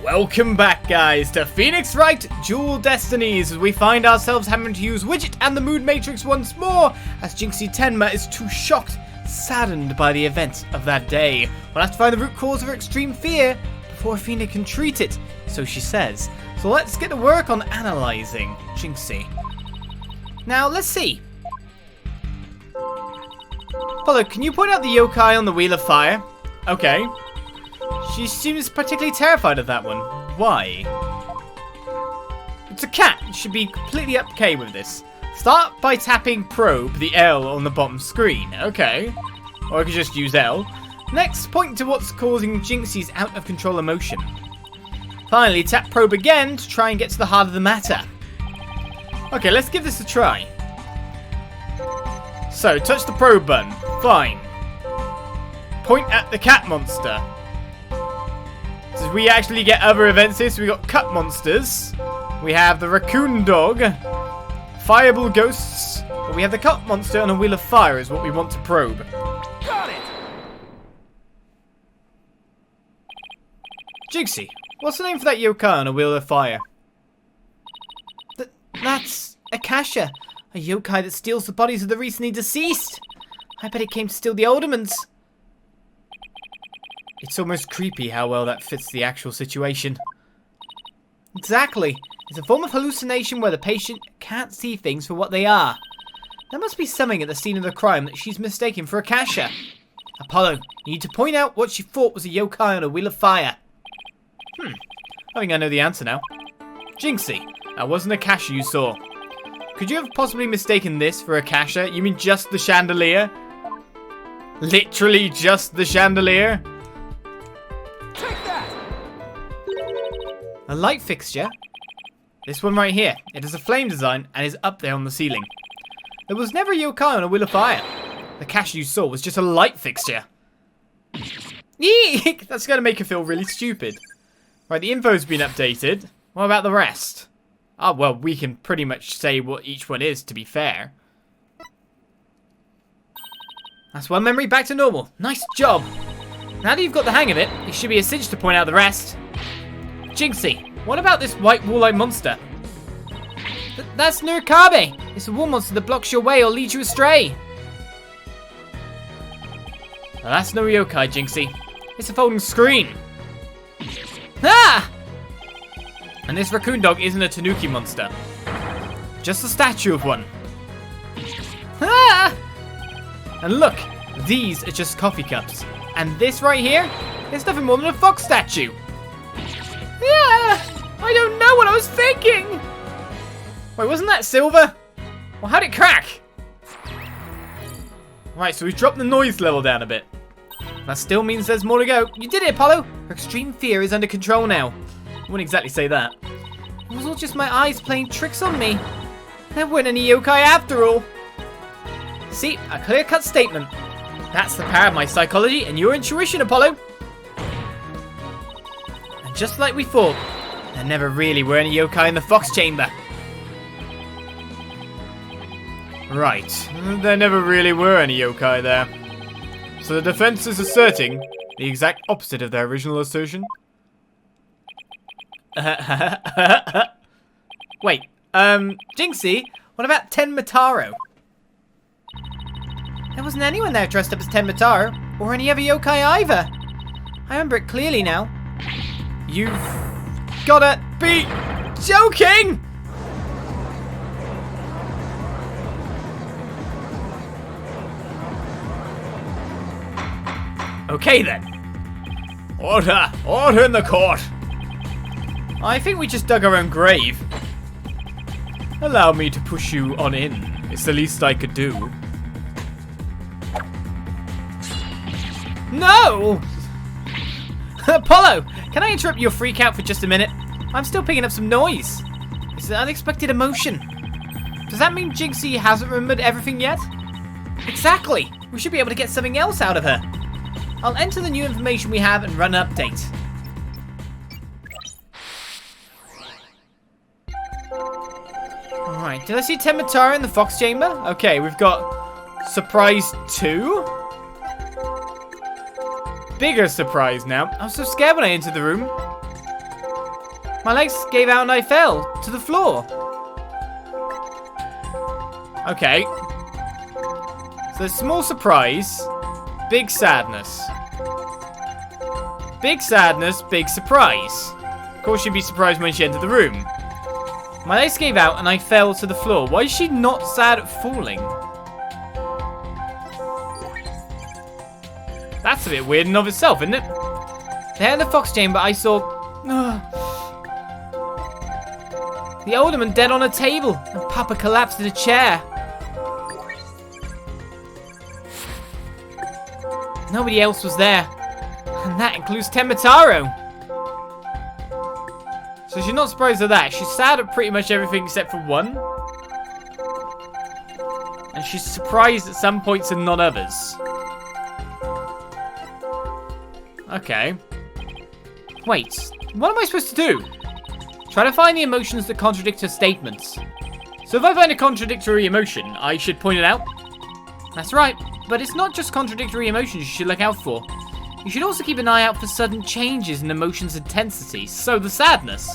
Welcome back, guys, to Phoenix Wright Dual Destinies, as we find ourselves having to use Widget and the Mood Matrix once more, as Jinxie Tenma is too shocked, saddened by the events of that day. We'll have to find the root cause of her extreme fear before Athena can treat it, so she says. So let's get to work on analysing Jinxie. Now, let's see. Apollo, can you point out the yokai on the Wheel of Fire? Okay. She seems particularly terrified of that one. Why? It's a cat. You should be completely okay with this. Start by tapping probe the L on the bottom screen. Okay. Or I could just use L. Next, point to what's causing Jinxie's out of control emotion. Finally, tap probe again to try and get to the heart of the matter. Okay, let's give this a try. So, touch the probe button. Fine. Point at the cat monster. So we actually get other events here. So we got cut monsters. We have the raccoon dog. Fireable ghosts. But we have the cut monster on a Wheel of Fire is what we want to probe. Got it! Jinxie, what's the name for that yokai on a Wheel of Fire? That's Akasha. A yokai that steals the bodies of the recently deceased. I bet it came to steal the Aldermans. It's almost creepy how well that fits the actual situation. Exactly. It's a form of hallucination where the patient can't see things for what they are. There must be something at the scene of the crime that she's mistaken for Akasha. Apollo, you need to point out what she thought was a yokai on a Wheel of Fire. I think I know the answer now. Jinxie, that wasn't Akasha you saw. Could you have possibly mistaken this for Akasha? You mean just the chandelier? Literally just the chandelier? A light fixture? This one right here. It has a flame design and is up there on the ceiling. There was never a yokai on a Wheel of Fire. The cache you saw was just a light fixture. Eek! That's going to make her feel really stupid. Right, the info's been updated. What about the rest? Oh, well, we can pretty much say what each one is, to be fair. That's one memory back to normal. Nice job. Now that you've got the hang of it, it should be a cinch to point out the rest. Jinxie, what about this white wall-eyed monster? That's Nurikabe. It's a wall monster that blocks your way or leads you astray. Well, that's no yokai, Jinxie. It's a folding screen. Ah! And this raccoon dog isn't a tanuki monster. Just a statue of one. Ah! And look, these are just coffee cups. And this right here is nothing more than a fox statue. Yeah, I don't know what I was thinking. Wait, wasn't that silver? Well, how'd it crack? Right, so we've dropped the noise level down a bit. That still means there's more to go. You did it, Apollo. Her extreme fear is under control now. I wouldn't exactly say that. It was all just my eyes playing tricks on me. There weren't any yokai after all. See, a clear-cut statement. That's the power of my psychology and your intuition, Apollo. And just like we thought, there never really were any yokai in the Fox Chamber. Right, there never really were any yokai there. So the defense is asserting the exact opposite of their original assertion. Wait, Jinxie, what about Tenmataro? There wasn't anyone there dressed up as Tenmataro, or any other yokai either. I remember it clearly now. You've gotta be joking! Okay then. Order! Order in the court! I think we just dug our own grave. Allow me to push you on in. It's the least I could do. No! Apollo, can I interrupt your freak out for just a minute? I'm still picking up some noise. It's an unexpected emotion. Does that mean Jinxie hasn't remembered everything yet? Exactly. We should be able to get something else out of her. I'll enter the new information we have and run an update. Alright, did I see Tenmataro in the Fox Chamber? Okay, we've got Surprise 2. Bigger surprise now. I was so scared when I entered the room. My legs gave out and I fell to the floor. Okay. So small surprise, big sadness. Big sadness, big surprise. Of course she'd be surprised when she entered the room. My legs gave out and I fell to the floor. Why is she not sad at falling? That's a bit weird in of itself, isn't it? There in the fox chamber I saw... the alderman dead on a table. And Papa collapsed in a chair. Nobody else was there. And that includes Temataro. So she's not surprised at that. She's sad at pretty much everything except for one. And she's surprised at some points and not others. Okay. Wait, what am I supposed to do? Try to find the emotions that contradict her statements. So if I find a contradictory emotion, I should point it out? That's right, but it's not just contradictory emotions you should look out for. You should also keep an eye out for sudden changes in emotions' intensity, so the sadness.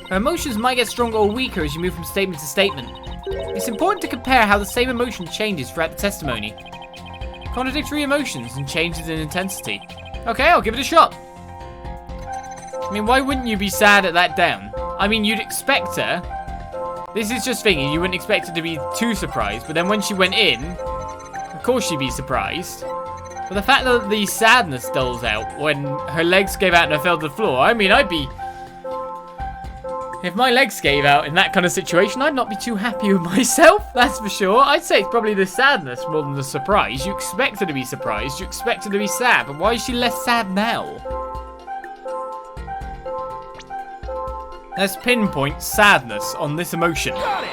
Her emotions might get stronger or weaker as you move from statement to statement. It's important to compare how the same emotion changes throughout the testimony. Contradictory emotions and changes in intensity. Okay, I'll give it a shot. I mean, why wouldn't you be sad at that down? I mean, you'd expect her. This is just thinking, you wouldn't expect her to be too surprised, but then when she went in, of course she'd be surprised. But the fact that the sadness dulls out when her legs gave out and I fell to the floor, I mean, I'd be... If my legs gave out in that kind of situation, I'd not be too happy with myself, that's for sure. I'd say it's probably the sadness more than the surprise. You expect her to be surprised, you expect her to be sad, but why is she less sad now? Let's pinpoint sadness on this emotion. Got it!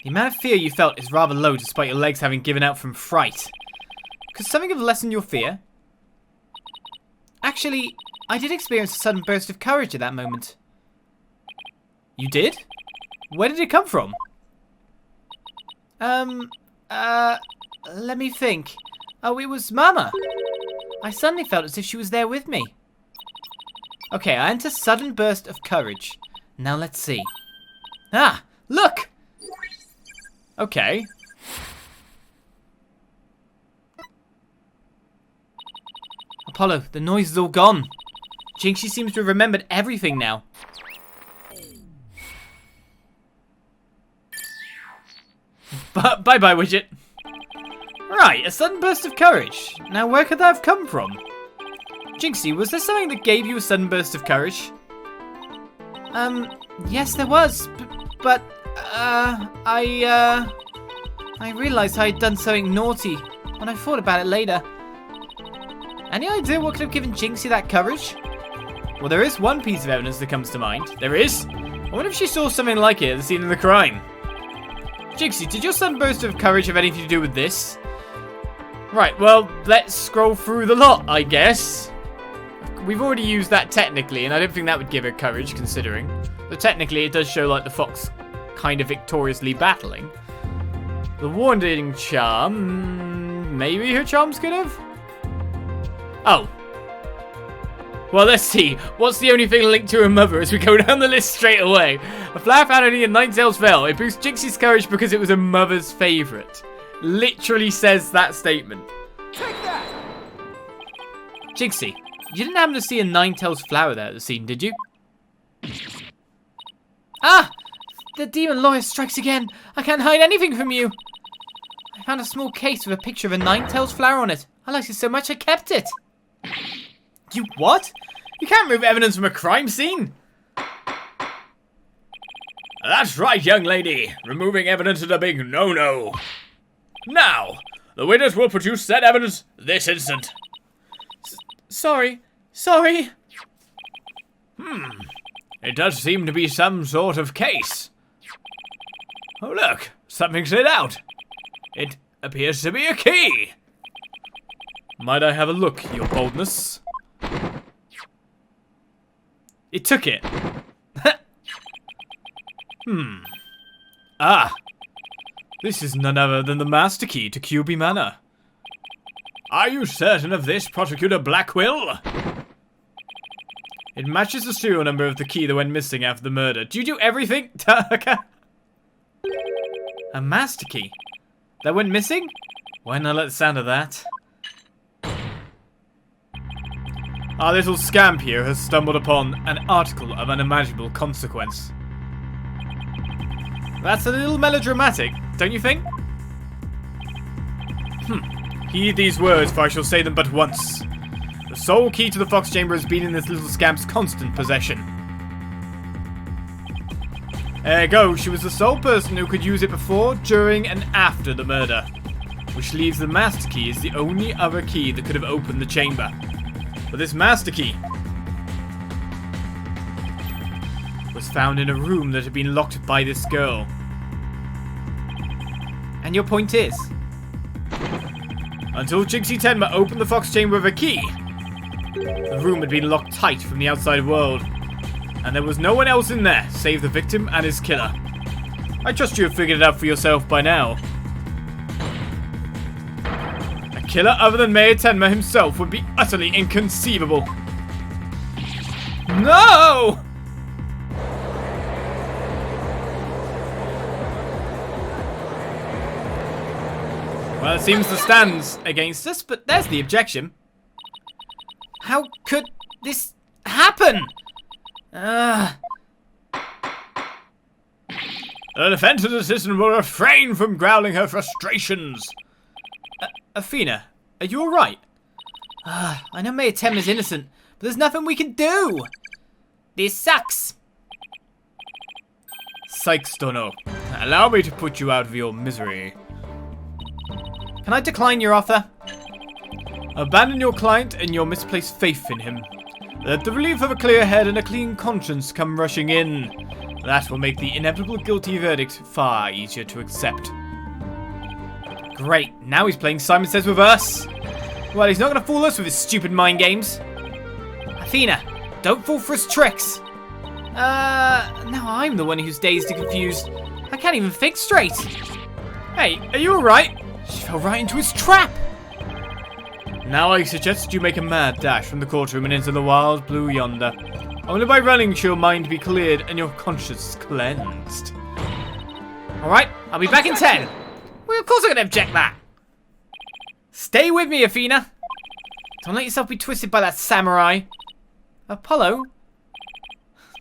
The amount of fear you felt is rather low despite your legs having given out from fright. Could something have lessened your fear? Actually, I did experience a sudden burst of courage at that moment. You did? Where did it come from? Let me think. Oh, it was Mama. I suddenly felt as if she was there with me. Okay, I enter sudden burst of courage. Now let's see. Ah, look! Okay. Apollo, the noise is all gone. Jinxie seems to have remembered everything now. Bye-bye, Widget. Right, a sudden burst of courage. Now, where could that have come from? Jinxie, was there something that gave you a sudden burst of courage? Yes, there was. But I realized I had done something naughty, and I thought about it later. Any idea what could have given Jinxie that courage? Well, there is one piece of evidence that comes to mind. There is. I wonder if she saw something like it at the scene of the crime. Jinxie, did your sudden burst of courage have anything to do with this? Right, well, let's scroll through the lot, I guess. We've already used that technically, and I don't think that would give her courage, considering. But technically, it does show, like, the fox kind of victoriously battling. The warning charm... Maybe her charms could have? Oh. Well, let's see. What's the only thing linked to her mother as we go down the list straight away? A flower found only in Ninetales Fell. It boosts Jinxie's courage because it was her mother's favourite. Literally says that statement. Take that! Jinxie, you didn't happen to see a Ninetales flower there at the scene, did you? Ah! The demon lawyer strikes again. I can't hide anything from you. I found a small case with a picture of a Ninetales flower on it. I liked it so much I kept it. You what? You can't remove evidence from a crime scene. That's right, young lady. Removing evidence is a big no-no. Now, the witness will produce said evidence this instant. Sorry. It does seem to be some sort of case. Oh, look. Something slid out. It appears to be a key. Might I have a look, your boldness? It took it. Ah. This is none other than the master key to QB Manor. Are you certain of this, Prosecutor Blackwill? It matches the serial number of the key that went missing after the murder. Do you do everything? A master key? That went missing? Why not let the sound of that? Our little scamp here has stumbled upon an article of unimaginable consequence. That's a little melodramatic, don't you think? Heed these words, for I shall say them but once. The sole key to the Fox Chamber has been in this little scamp's constant possession. Ergo, she was the sole person who could use it before, during, and after the murder. Which leaves the master key as the only other key that could have opened the chamber. But this master key was found in a room that had been locked by this girl. And your point is? Until Jinxie Tenma opened the Fox Chamber with a key, the room had been locked tight from the outside world. And there was no one else in there, save the victim and his killer. I trust you have figured it out for yourself by now. A killer other than Mayor Tenma himself would be utterly inconceivable. No! Well, it seems the stands against us, but there's the objection. How could this happen? The defense's assistant will refrain from growling her frustrations. Athena, are you alright? I know Mayor Tenma's innocent, but there's nothing we can do. This sucks. Cykes, Dono. Allow me to put you out of your misery. Can I decline your offer? Abandon your client and your misplaced faith in him. Let the relief of a clear head and a clean conscience come rushing in. That will make the inevitable guilty verdict far easier to accept. Great, now he's playing Simon Says with us. Well, he's not going to fool us with his stupid mind games. Athena, don't fall for his tricks. Now I'm the one who's dazed and confused. I can't even think straight. Hey, are you alright? She fell right into his trap. Now I suggest you make a mad dash from the courtroom and into the wild blue yonder. Only by running shall your mind be cleared and your conscience cleansed. Alright, I'll be back in 10. Well, of course I'm going to object that. Stay with me, Athena. Don't let yourself be twisted by that samurai. Apollo?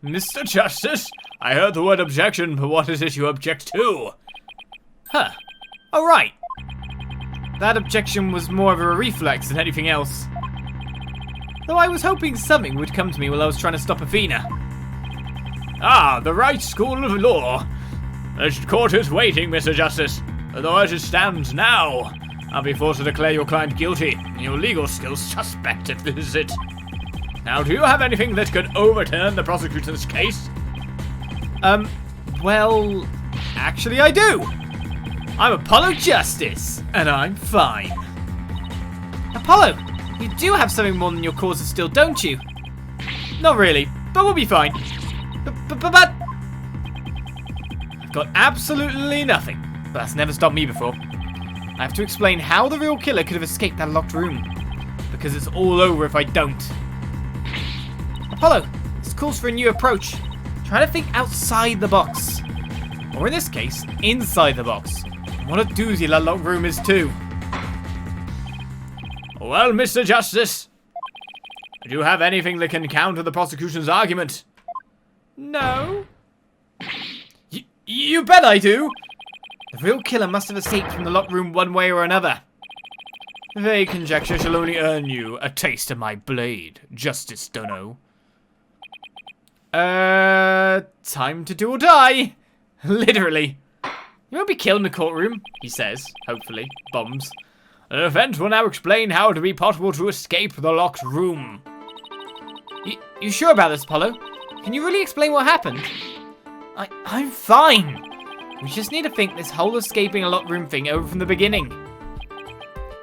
Mr. Justice, I heard the word objection, but what is it you object to? Huh. Alright. That objection was more of a reflex than anything else. Though I was hoping something would come to me while I was trying to stop Athena. Ah, the Wright School of Law. The court is waiting, Mr. Justice. Although as it stands now, I'll be forced to declare your client guilty and your legal skills suspect if this is it. Now, do you have anything that could overturn the prosecution's case? Well, actually I do. I'm Apollo Justice, and I'm fine. Apollo, you do have something more than your cause of steel, don't you? Not really, but we'll be fine. But I've got absolutely nothing. But that's never stopped me before. I have to explain how the real killer could have escaped that locked room. Because it's all over if I don't. Apollo, this calls for a new approach. Try to think outside the box. Or in this case, inside the box. And what a doozy that locked room is too. Well, Mr. Justice, do you have anything that can counter the prosecution's argument? No. You bet I do. The real killer must have escaped from the locked room one way or another. Vague conjecture shall only earn you a taste of my blade, Justice Dono. Time to do or die. Literally. You won't be killed in the courtroom, he says, hopefully. Bombs. The defense will now explain how it will be possible to escape the locked room. You sure about this, Apollo? Can you really explain what happened? I'm fine. We just need to think this whole escaping a locked room thing over from the beginning.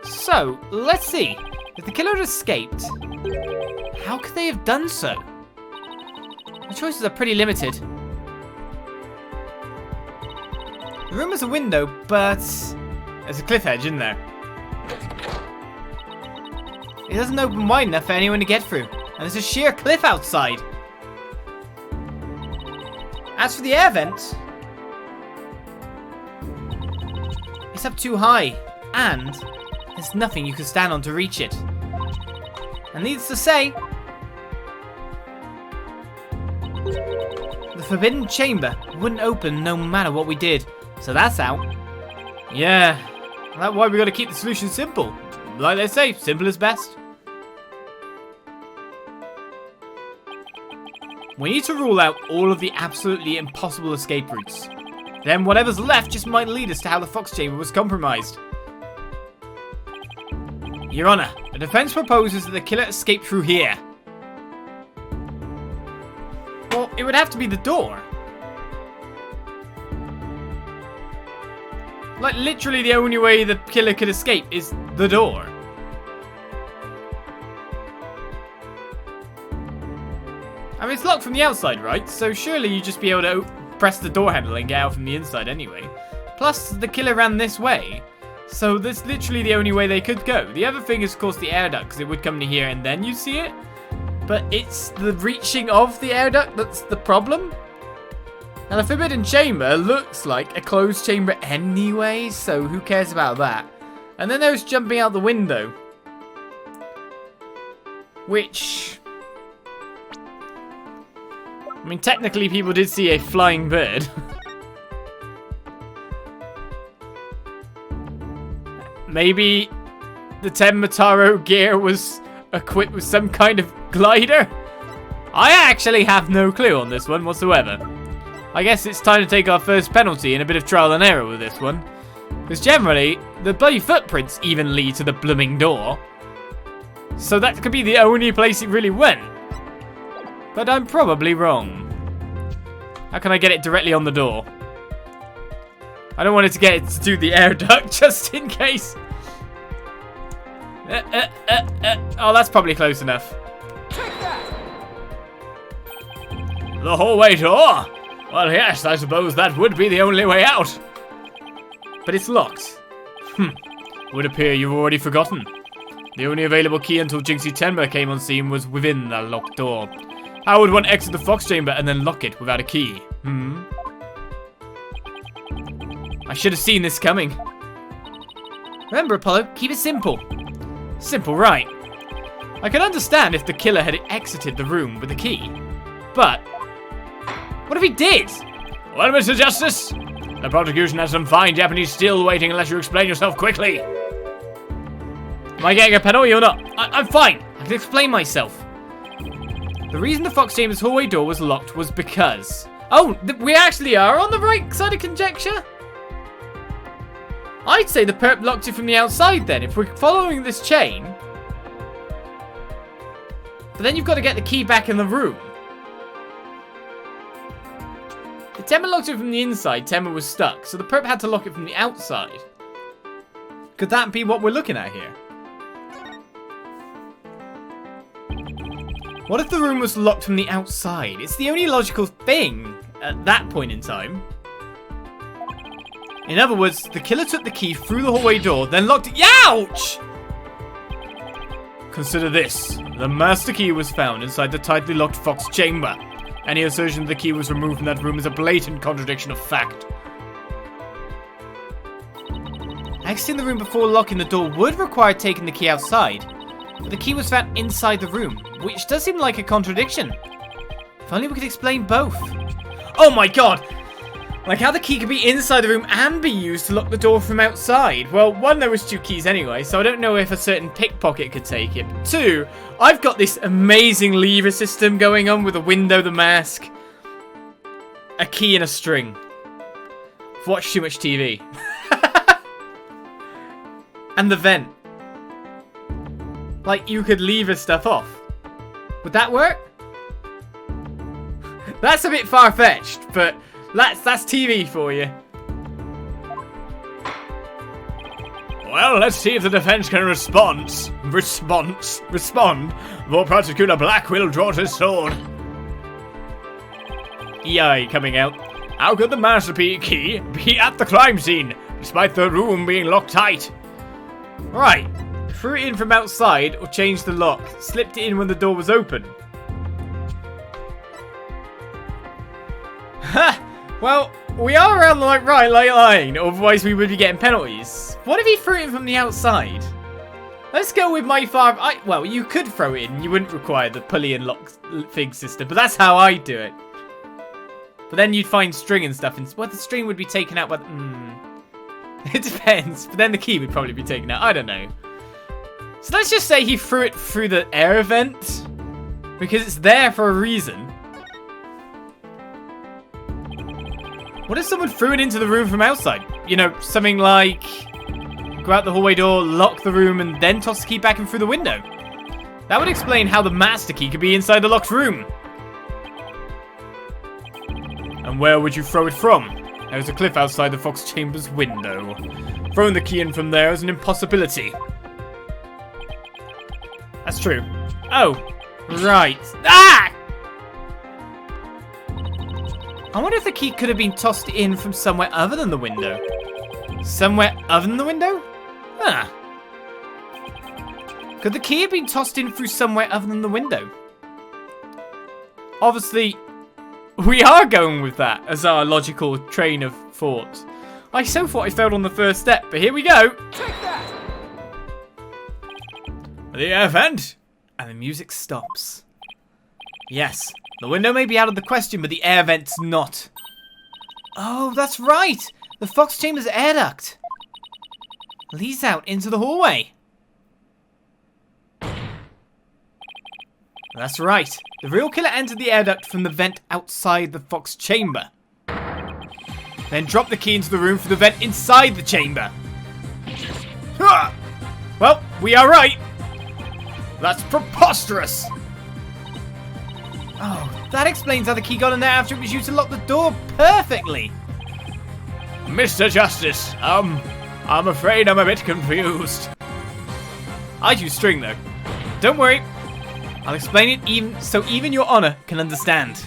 So, let's see. If the killer had escaped, how could they have done so? The choices are pretty limited. The room has a window, but there's a cliff edge in there. It doesn't open wide enough for anyone to get through. And there's a sheer cliff outside. As for the air vent, it's up too high, and there's nothing you can stand on to reach it. And needless to say, the forbidden chamber wouldn't open no matter what we did. So that's out. Yeah, that's why we gotta keep the solution simple. Like they say, simple is best. We need to rule out all of the absolutely impossible escape routes. Then whatever's left just might lead us to how the Fox Chamber was compromised. Your Honor, the defense proposes that the killer escaped through here. Well, it would have to be the door. Like, literally the only way the killer could escape is the door. I mean, it's locked from the outside, right? So surely you'd just be able to press the door handle and get out from the inside anyway. Plus, the killer ran this way. So that's literally the only way they could go. The other thing is, of course, the air duct, because it would come to here and then you see it. But it's the reaching of the air duct that's the problem. Now, the forbidden chamber looks like a closed chamber anyway, so who cares about that? And then there's jumping out the window. Which... I mean, technically people did see a flying bird. Maybe the Tenmataro gear was equipped with some kind of glider? I actually have no clue on this one whatsoever. I guess it's time to take our first penalty and a bit of trial and error with this one. Because generally, the bloody footprints even lead to the blooming door. So that could be the only place it really went. But I'm probably wrong. How can I get it directly on the door? I don't want it to get it to do the air duct just in case. Oh, that's probably close enough. The hallway door? Well, yes, I suppose that would be the only way out. But it's locked. Would appear you've already forgotten. The only available key until Jinxie Tenma came on scene was within that locked door. How would one exit the Fox Chamber and then lock it without a key? I should have seen this coming. Remember, Apollo, keep it simple. Simple, right. I can understand if the killer had exited the room with the key. But what if he did? Well, Mr. Justice, the prosecution has some fine Japanese still waiting unless you explain yourself quickly. Am I getting a penalty or not? I'm fine. I can explain myself. The reason the Fox Chamber's hallway door was locked was because... Oh, we actually are on the right side of conjecture? I'd say the perp locked it from the outside then, if we're following this chain. But then you've got to get the key back in the room. If Temma locked it from the inside, Temma was stuck, so the perp had to lock it from the outside. Could that be what we're looking at here? What if the room was locked from the outside? It's the only logical thing at that point in time. In other words, the killer took the key through the hallway door, then locked it. Ouch! Consider this. The master key was found inside the tightly locked Fox Chamber. Any assertion that the key was removed from that room is a blatant contradiction of fact. Exiting the room before locking the door would require taking the key outside. But the key was found inside the room, which does seem like a contradiction. If only we could explain both. Oh my god! Like how the key could be inside the room and be used to lock the door from outside. Well, one, there was 2 keys anyway, so I don't know if a certain pickpocket could take it. 2, I've got this amazing lever system going on with a window, the mask, a key and a string. I've watched too much TV. And the vent. Like, you could lever stuff off. Would that work? That's a bit far-fetched, but that's TV for you. Well, let's see if the defense can respond. Before Prosecutor Black will draw his sword. EI coming out. How could the master key be at the crime scene, despite the room being locked tight? Right. threw it in from outside or changed the lock, slipped it in when the door was open. Ha! Well, we are around the right line, otherwise we would be getting penalties. What if he threw it in from the outside? Let's go with my father. Well, you could throw it in. You wouldn't require the pulley and lock thing system, but that's how I do it. But then you'd find string and stuff, and well, the string would be taken out by the... It depends, but then the key would probably be taken out. I don't know. So let's just say he threw it through the air vent, because it's there for a reason. What if someone threw it into the room from outside? You know, something like... Go out the hallway door, lock the room, and then toss the key back in through the window. That would explain how the master key could be inside the locked room. And where would you throw it from? There's a cliff outside the Fox Chamber's window. Throwing the key in from there is an impossibility. That's true. Oh, right. Ah! I wonder if the key could have been tossed in from somewhere other than the window. Somewhere other than the window? Huh. Could the key have been tossed in through somewhere other than the window? Obviously, we are going with that as our logical train of thought. I so thought I failed on the first step, but here we go. Take that! The air vent? And the music stops. Yes, the window may be out of the question, but the air vent's not. Oh, that's right! The Fox Chamber's air duct leads out into the hallway. That's right. The real killer entered the air duct from the vent outside the Fox Chamber. Then dropped the key into the room through the vent inside the chamber. Well, we are right. That's preposterous! Oh, that explains how the key got in there after it was used to lock the door perfectly. Mr. Justice, I'm afraid I'm a bit confused. I use string though. Don't worry. I'll explain it so even your honor can understand.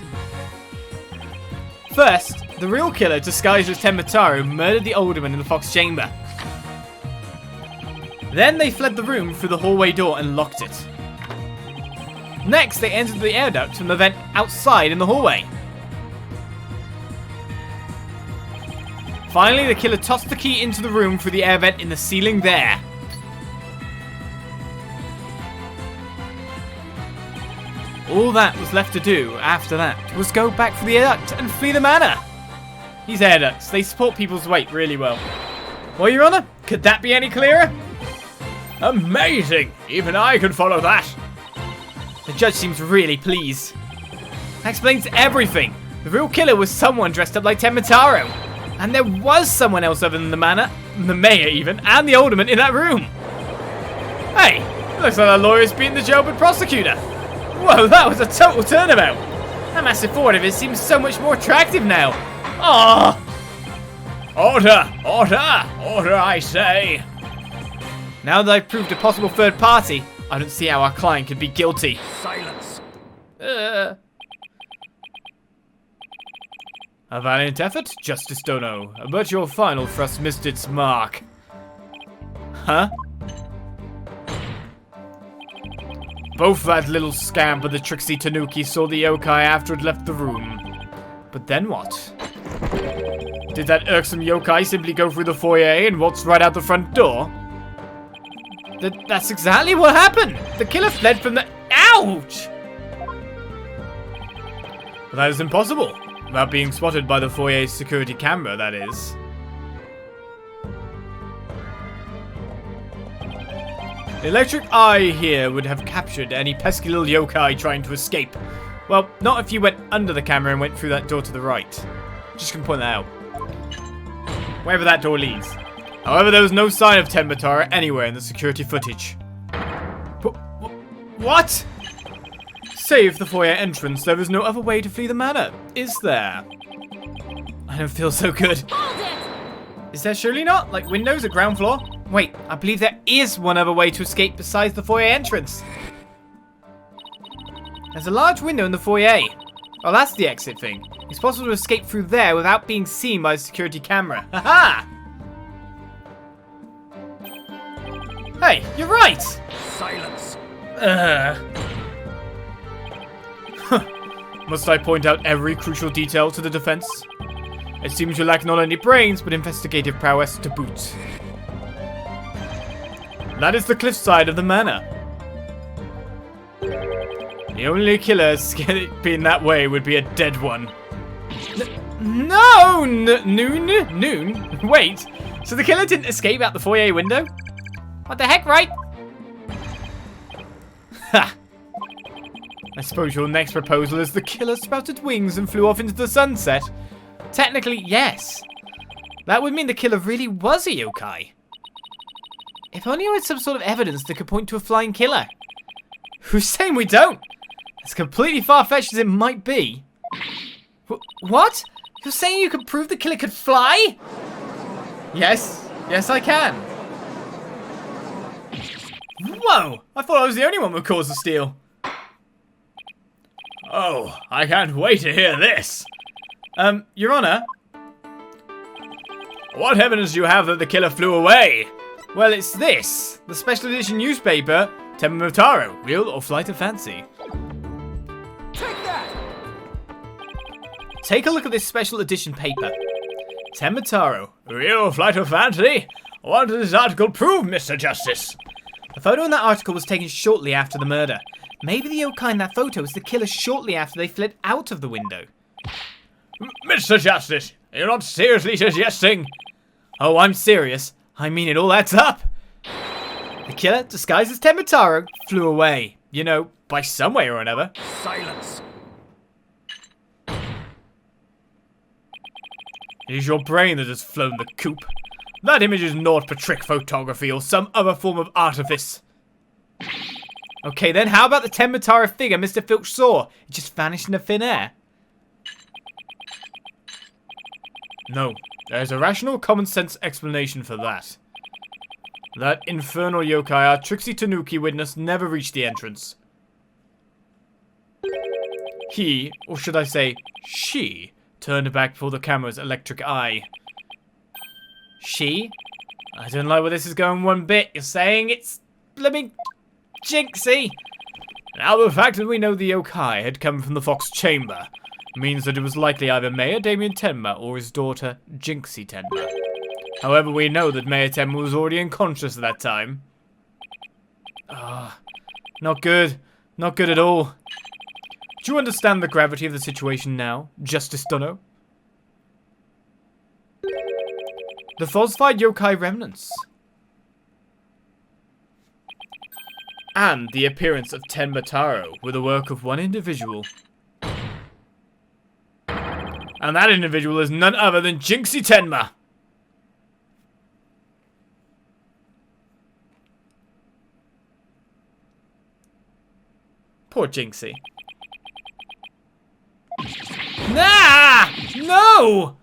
First, the real killer, disguised as Tenmataro, murdered the alderman in the Fox Chamber. Then they fled the room through the hallway door and locked it. Next, they entered the air duct from the vent outside in the hallway. Finally, the killer tossed the key into the room through the air vent in the ceiling there. All that was left to do after that was go back through the air duct and flee the manor. These air ducts, they support people's weight really well. Well, Your Honor, could that be any clearer? Amazing! Even I can follow that. The judge seems really pleased. That explains everything. The real killer was someone dressed up like Tenmataro. And there was someone else other than the manor, the mayor even, and the alderman in that room. Hey, looks like our lawyer's beating the jailbird prosecutor. Whoa, that was a total turnabout. That massive forward of his seems so much more attractive now. Oh! Order! Order! Order, I say! Now that I've proved a possible third party, I don't see how our client could be guilty. Silence! A valiant effort, Justice Dono, but your final thrust missed its mark. Huh? Both that little scamp and the tricksy Tanuki saw the yokai after it left the room. But then what? Did that irksome yokai simply go through the foyer and waltz right out the front door? That's exactly what happened! The killer fled from the... Ouch! But that is impossible. Without being spotted by the foyer's security camera, that is. The electric eye here would have captured any pesky little yokai trying to escape. Well, not if you went under the camera and went through that door to the right. Just gonna point that out. Wherever that door leads. However, there was no sign of Tenmataro anywhere in the security footage. What? Save the foyer entrance, there is no other way to flee the manor, is there? I don't feel so good. Is there surely not? Like windows at ground floor? Wait, I believe there is one other way to escape besides the foyer entrance. There's a large window in the foyer. Oh, that's the exit thing. It's possible to escape through there without being seen by the security camera. Haha! Hey, Hey, you're right! Silence. Must I point out every crucial detail to the defense? It seems you lack not only brains, but investigative prowess to boot. That is the cliffside of the manor. The only killer escaping that way would be a dead one. No! Noon? Wait, so the killer didn't escape out the foyer window? What the heck, right? Ha! I suppose your next proposal is the killer sprouted wings and flew off into the sunset. Technically, yes. That would mean the killer really was a yokai. If only we had some sort of evidence that could point to a flying killer. Who's saying we don't? As completely far-fetched as it might be. What? You're saying you can prove the killer could fly? Yes. Yes, I can. Whoa! I thought I was the only one who caused the steal. Oh, I can't wait to hear this. Your Honor? What evidence do you have that the killer flew away? Well, it's this. The special edition newspaper, Temmataro, real or flight of fancy. Take that. Take a look at this special edition paper. Temmataro. Real or flight of fancy? What does this article prove, Mr. Justice? The photo in that article was taken shortly after the murder. Maybe the yokai in that photo is the killer shortly after they fled out of the window. Mr. Justice, you're not seriously suggesting... Oh, I'm serious. I mean, it all adds up. The killer, disguised as Temmataro, flew away. You know, by some way or another. Silence. It is your brain that has flown the coop. That image is not for trick photography or some other form of artifice. Okay, then how about the Temmataro figure Mr. Filch saw? It just vanished into thin air. No, there's a rational, common-sense explanation for that. That infernal yokai our Trixie Tanuki witness never reached the entrance. He, or should I say, she, turned back before the camera's electric eye. She? I don't like where this is going one bit. You're saying it's blooming Jinxie. Now the fact that we know the yokai had come from the Fox Chamber means that it was likely either Mayor Damien Tenma or his daughter Jinxie Tenma. However, we know that Mayor Tenma was already unconscious at that time. Not good. Not good at all. Do you understand the gravity of the situation now, Justice Dunno? The falsified yokai remnants. And the appearance of Tenmataro were the work of one individual. And that individual is none other than Jinxie Tenma. Poor Jinxie. Nah! No!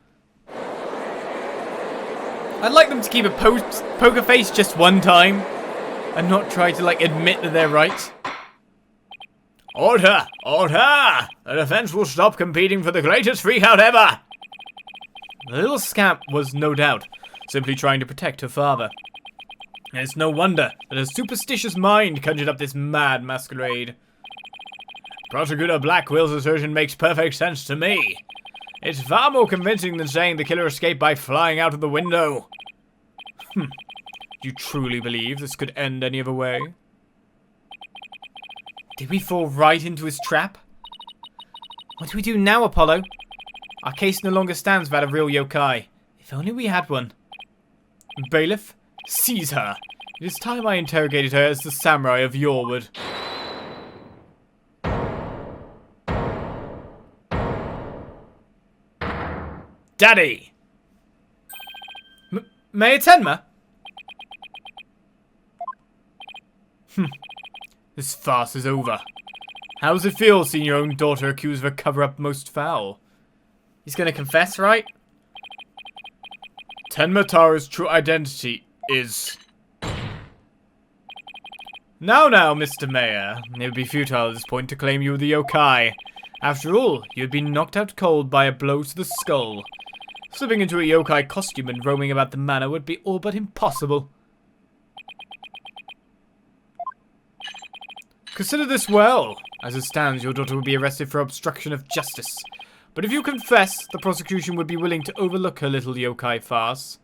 I'd like them to keep a poker face just one time. And not try to, like, admit that they're right. Order! Order! The defense will stop competing for the greatest freakout ever! The little scamp was, no doubt, simply trying to protect her father. And it's no wonder that a superstitious mind conjured up this mad masquerade. Prosecutor Blackwell's assertion makes perfect sense to me. It's far more convincing than saying the killer escaped by flying out of the window. Do you truly believe this could end any other way? Did we fall right into his trap? What do we do now, Apollo? Our case no longer stands without a real yokai. If only we had one. Bailiff, seize her. It is time I interrogated her as the samurai of Yorewood. Daddy! Mayor Tenma? This farce is over. How does it feel seeing your own daughter accused of a cover-up most foul? He's gonna confess, right? Tenmataro's true identity is... Now, Mr. Mayor. It would be futile at this point to claim you were the yokai. After all, you had been knocked out cold by a blow to the skull. Slipping into a yokai costume and roaming about the manor would be all but impossible. Consider this well. As it stands, your daughter will be arrested for obstruction of justice. But if you confess, the prosecution would be willing to overlook her little yokai farce.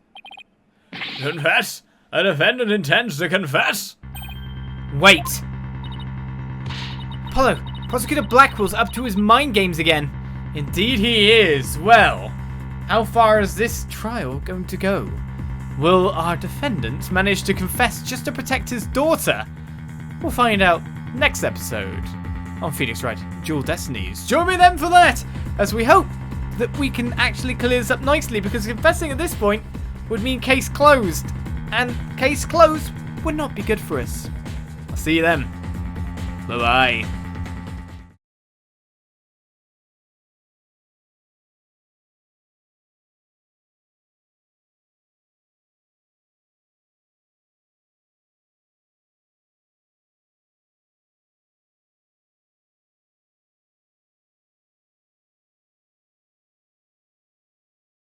Confess? A defendant intends to confess? Wait! Apollo, Prosecutor Blackwell's up to his mind games again. Indeed he is. Well, how far is this trial going to go? Will our defendant manage to confess just to protect his daughter? We'll find out next episode on Phoenix Wright Dual Destinies. Join me then for that, as we hope that we can actually clear this up nicely, because confessing at this point would mean case closed, and case closed would not be good for us. I'll see you then. Bye-bye.